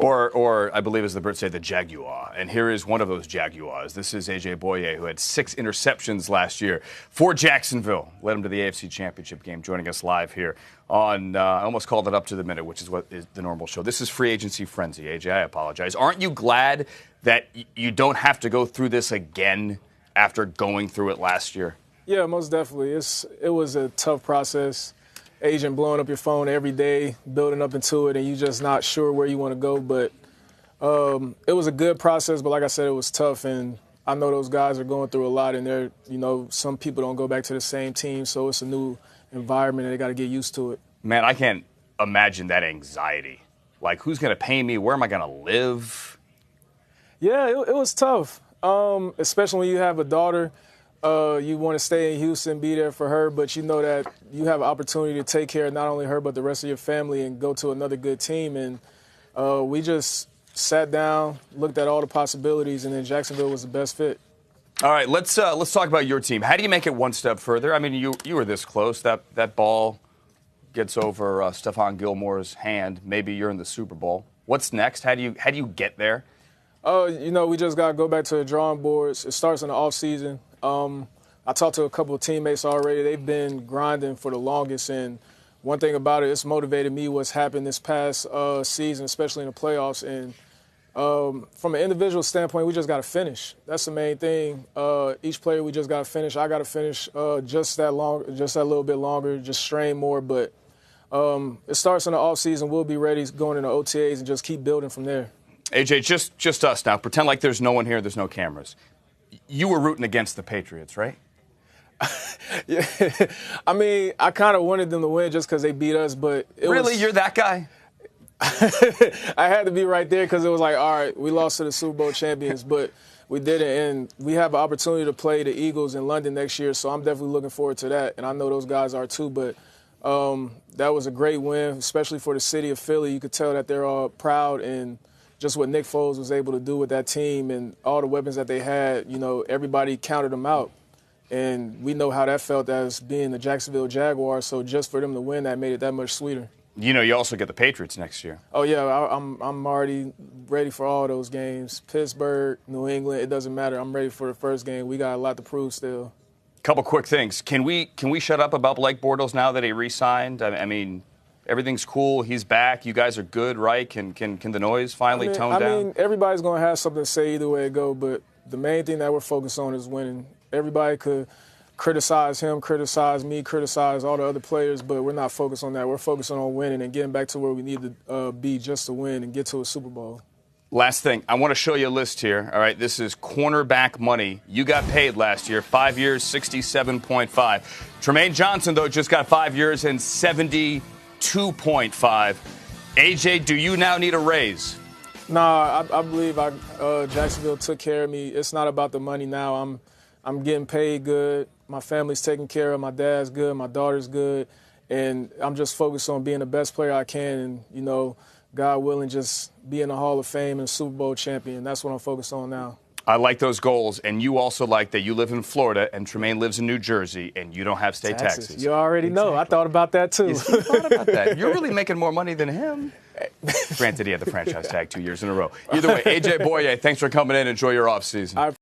Or I believe, as the Brits say, the Jaguar. And here is one of those Jaguars. This is A.J. Boye, who had 6 interceptions last year for Jacksonville. Led him to the AFC Championship game, joining us live here on, I almost called it Up to the Minute, which is what is the normal show. This is Free Agency Frenzy. A.J., I apologize. Aren't you glad that you don't have to go through this again after going through it last year? Yeah, most definitely. It was a tough process. Agent blowing up your phone every day, building up into it, and you're just not sure where you want to go. But it was a good process, but like I said, it was tough. And I know those guys are going through a lot, and they're, some people don't go back to the same team, so it's a new environment, and they got to get used to it. Man, I can't imagine that anxiety. Like, who's going to pay me? Where am I going to live? Yeah, it was tough, especially when you have a daughter. You want to stay in Houston, be there for her, but you know that you have an opportunity to take care of not only her but the rest of your family and go to another good team. And we just sat down, looked at all the possibilities, and then Jacksonville was the best fit. All right, let's talk about your team. How do you make it one step further? I mean, you were this close. That ball gets over Stephon Gilmore's hand. Maybe you're in the Super Bowl. What's next? How do you get there? We just got to go back to the drawing boards. It starts in the offseason. I talked to a couple of teammates already. They've been grinding for the longest, and one thing about it, it's motivated me what's happened this past season, especially in the playoffs. And from an individual standpoint, we just got to finish. That's the main thing. Each player, we just got to finish. I got to finish just that little bit longer, just strain more. But it starts in the offseason. We'll be ready going into OTAs and just keep building from there. AJ, just us now. Pretend like there's no one here, there's no cameras. You were rooting against the Patriots, right? Yeah. I mean, I kind of wanted them to win just because they beat us, but You're that guy? I had to be right there because it was like, all right, we lost to the Super Bowl champions, but we didn't, and we have an opportunity to play the Eagles in London next year, so I'm definitely looking forward to that, and I know those guys are too, but that was a great win, especially for the city of Philly. You could tell that they're all proud, and just what Nick Foles was able to do with that team and all the weapons that they had, everybody counted them out. And we know how that felt as being the Jacksonville Jaguars, so just for them to win, that made it that much sweeter. You also get the Patriots next year. Oh, yeah, I'm already ready for all those games. Pittsburgh, New England, it doesn't matter. I'm ready for the first game. We got a lot to prove still. Couple quick things. Can we shut up about Blake Bortles now that he re-signed? I mean, everything's cool. He's back. You guys are good, right? Can the noise finally tone down? I mean, everybody's going to have something to say either way it go, but the main thing that we're focused on is winning. Everybody could criticize him, criticize me, criticize all the other players, but we're not focused on that. We're focusing on winning and getting back to where we need to be just to win and get to a Super Bowl. Last thing, I want to show you a list here. All right, this is cornerback money. You got paid last year, 5 years, 67.5. Trumaine Johnson, though, just got 5 years and 72.5. AJ, do you now need a raise? Nah, I believe Jacksonville took care of me. It's not about the money now. I'm getting paid good. My family's taken care of. My dad's good. My daughter's good. And I'm just focused on being the best player I can and, God willing, just be in the Hall of Fame and Super Bowl champion. That's what I'm focused on now. I like those goals, and you also like that you live in Florida and Trumaine lives in New Jersey, and you don't have state taxes. You already know. I thought about that, too. You thought about that. You're really making more money than him. Granted, he had the franchise tag 2 years in a row. Either way, A.J. Boye, thanks for coming in. Enjoy your offseason.